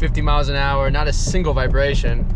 50 miles an hour, not a single vibration.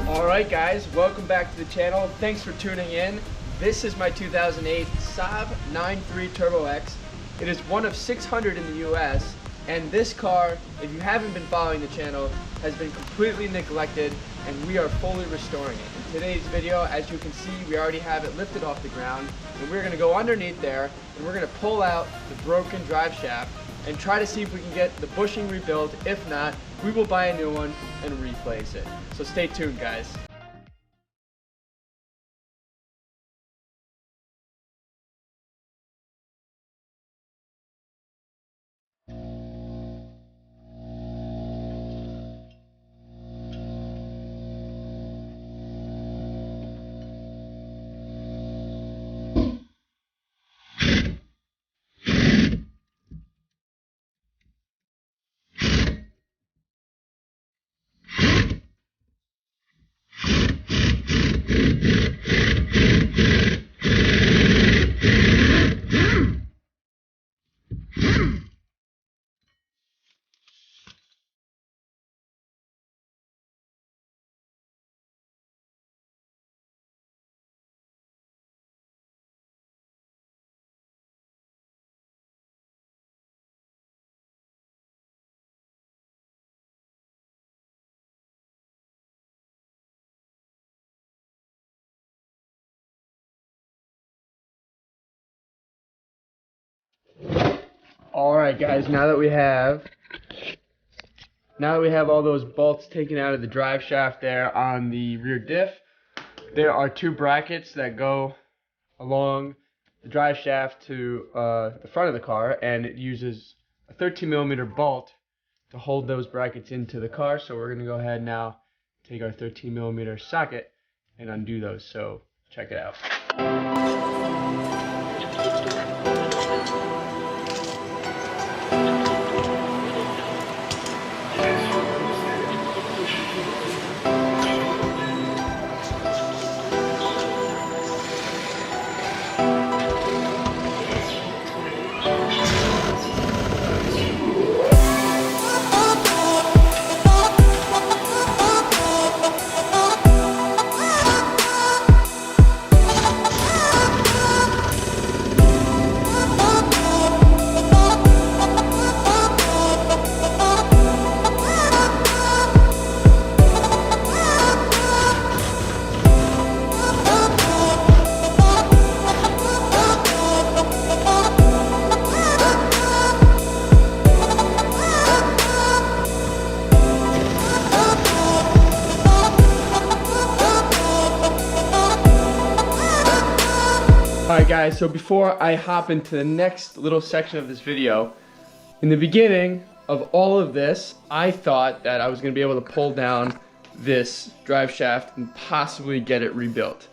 Alright guys, welcome back to the channel. Thanks for tuning in. This is my 2008 Saab 9.3 TurboX. It is one of 600 in the US, and this car, if you haven't been following the channel, has been completely neglected, and we are fully restoring it. In today's video, as you can see, we already have it lifted off the ground, and we're going to go underneath there, and we're going to pull out the broken drive shaft and try to see if we can get the bushing rebuilt. If not, we will buy a new one and replace it. So stay tuned, guys. Alright guys, now that we have all those bolts taken out of the drive shaft there on the rear diff, there are two brackets that go along the drive shaft to the front of the car, and it uses a 13mm bolt to hold those brackets into the car. So we're going to go ahead now, take our 13mm socket and undo those. So check it out. Alright guys, so before I hop into the next little section of this video, in the beginning of all of this, I thought that I was going to be able to pull down this drive shaft and possibly get it rebuilt.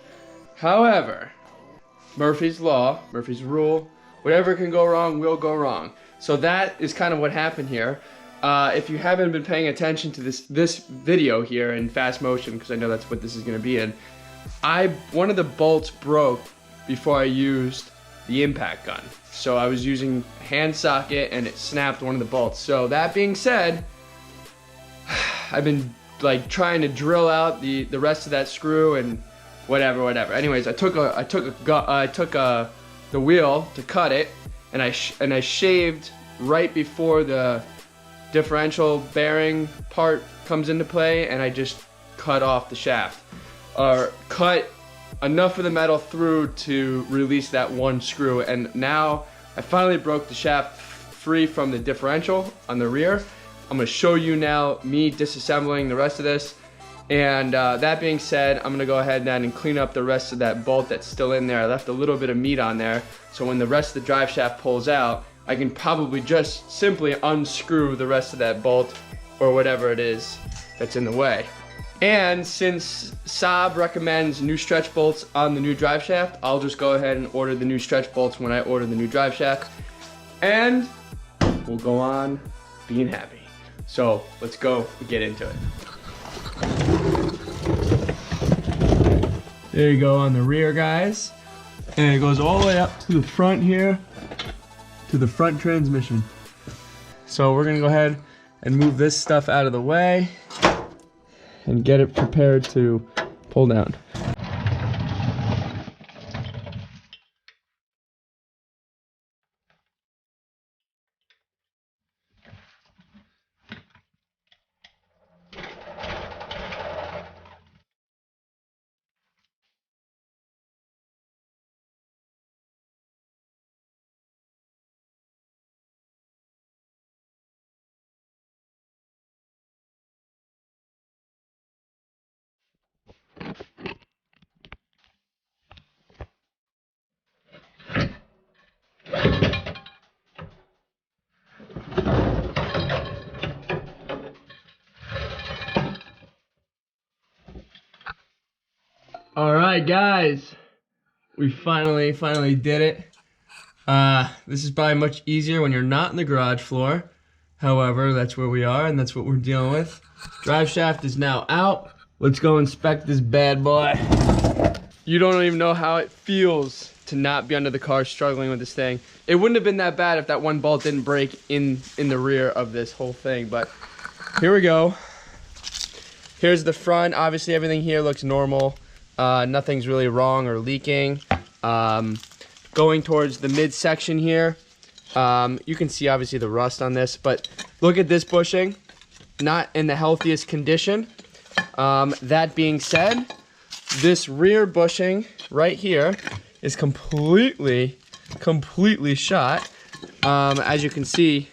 However, Murphy's Law, Murphy's Rule, whatever can go wrong will go wrong. So that is kind of what happened here. If you haven't been paying attention to this video here in fast motion, because I know that's what this is going to be in, one of the bolts broke before I used the impact gun. So I was using a hand socket and it snapped one of the bolts. So that being said, I've been like trying to drill out the rest of that screw and whatever. Anyways, I took the wheel to cut it, and I shaved right before the differential bearing part comes into play, and I just cut off the shaft, or cut enough of the metal through to release that one screw. And now I finally broke the shaft free from the differential on the rear. I'm going to show you now me disassembling the rest of this. And that being said, I'm going to go ahead and clean up the rest of that bolt that's still in there. I left a little bit of meat on there, so when the rest of the drive shaft pulls out, I can probably just simply unscrew the rest of that bolt or whatever it is that's in the way. And since Saab recommends new stretch bolts on the new drive shaft, I'll just go ahead and order the new stretch bolts when I order the new drive shaft. And we'll go on being happy. So let's go get into it. There you go on the rear, guys. And it goes all the way up to the front here, to the front transmission. So we're gonna go ahead and move this stuff out of the way and get it prepared to pull down. All right, guys, we finally did it. This is probably much easier when you're not in the garage floor. However, that's where we are and that's what we're dealing with. Drive shaft is now out. Let's go inspect this bad boy. You don't even know how it feels to not be under the car struggling with this thing. It wouldn't have been that bad if that one bolt didn't break in the rear of this whole thing, but here we go. Here's the front. Obviously everything here looks normal. Nothing's really wrong or leaking. Going towards the midsection here, you can see obviously the rust on this, but look at this bushing, not in the healthiest condition. That being said, this rear bushing right here is completely shot. As you can see,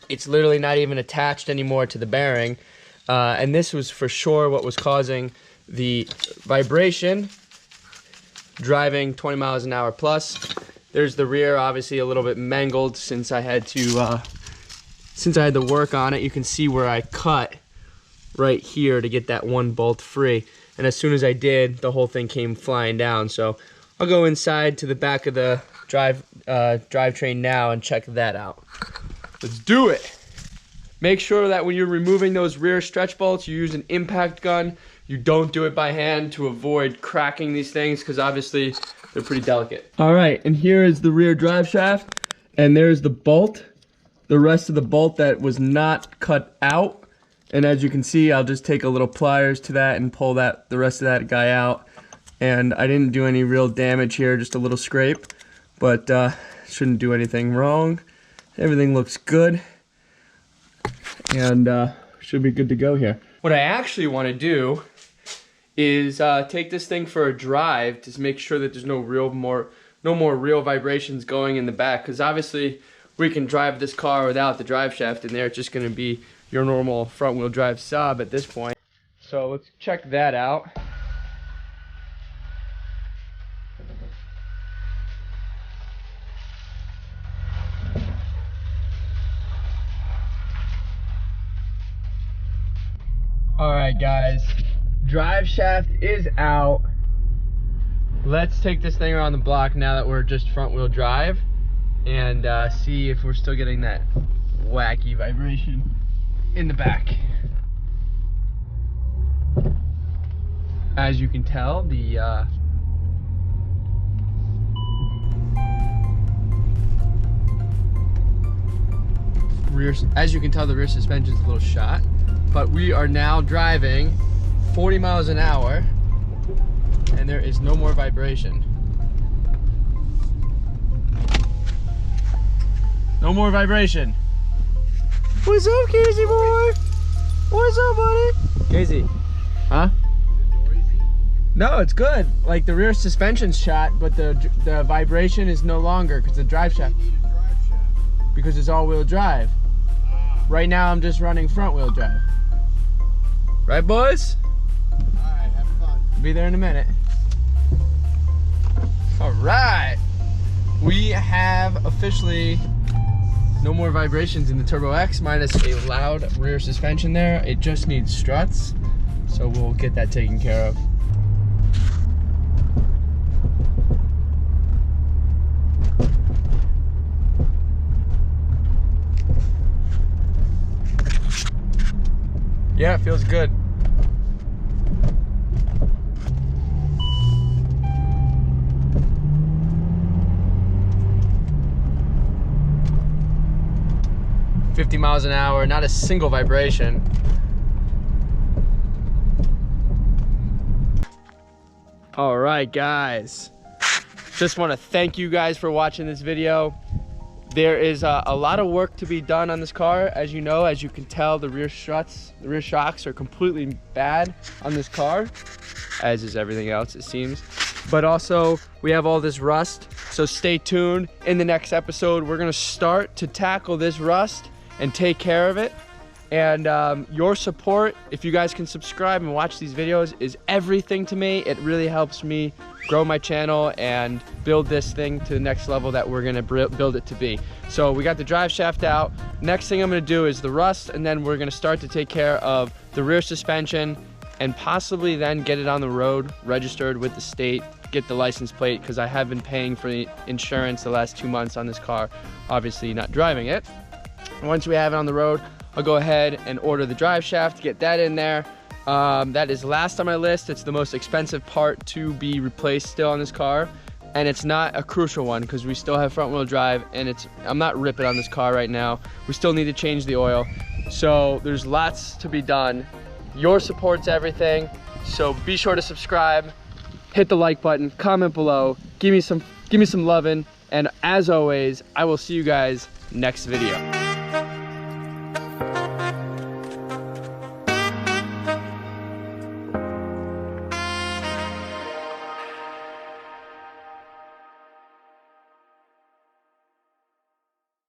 it's literally not even attached anymore to the bearing. And this was for sure what was causing the vibration driving 20 miles an hour plus. There's the rear, obviously a little bit mangled since I had to work on it. You can see where I cut right here to get that one bolt free. And as soon as I did, the whole thing came flying down. So I'll go inside to the back of the drivetrain now and check that out. Let's do it. Make sure that when you're removing those rear stretch bolts, you use an impact gun. You don't do it by hand to avoid cracking these things because obviously they're pretty delicate. All right, and here is the rear drive shaft, and there's the bolt, the rest of the bolt that was not cut out. And as you can see, I'll just take a little pliers to that and pull the rest of that guy out. And I didn't do any real damage here, just a little scrape, but shouldn't do anything wrong. Everything looks good. And should be good to go here. What I actually want to do is take this thing for a drive to make sure that there's no more real vibrations going in the back, because obviously we can drive this car without the drive shaft in there. It's just going to be your normal front wheel drive Saab at this point. So let's check that out. Alright guys, drive shaft is out. Let's take this thing around the block now that we're just front wheel drive and see if we're still getting that wacky vibration in the back. As you can tell, the rear suspension is a little shot. But we are now driving 40 miles an hour and there is no more vibration. No more vibration. What's up, Casey boy? What's up, buddy? Casey, huh? No, it's good. Like the rear suspension's shot, but the vibration is no longer because the drive shaft. Because it's all-wheel drive. Right now I'm just running front-wheel drive. Right, boys? Alright, have fun. Be there in a minute. Alright. We have officially No more vibrations in the Turbo X, minus a loud rear suspension there. It just needs struts, so we'll get that taken care of. Yeah, it feels good. $50 miles an hour, not a single vibration. All right, guys. Just want to thank you guys for watching this video. There is a lot of work to be done on this car. As you know, as you can tell, the rear struts, the rear shocks are completely bad on this car, as is everything else, it seems. But also, we have all this rust, so stay tuned. In the next episode, we're gonna start to tackle this rust and take care of it. And your support, if you guys can subscribe and watch these videos, is everything to me. It really helps me grow my channel and build this thing to the next level that we're gonna build it to be. So we got the drive shaft out. Next thing I'm gonna do is the rust, and then we're gonna start to take care of the rear suspension and possibly then get it on the road, registered with the state, get the license plate, because I have been paying for the insurance the last 2 months on this car, obviously not driving it. Once we have it on the road, I'll go ahead and order the drive shaft, get that in there. That is last on my list. It's the most expensive part to be replaced still on this car, and it's not a crucial one because we still have front wheel drive, and I'm not ripping on this car right now. We still need to change the oil, so there's lots to be done. Your support's everything, so be sure to subscribe, hit the like button, comment below, give me some loving, and as always, I will see you guys next video.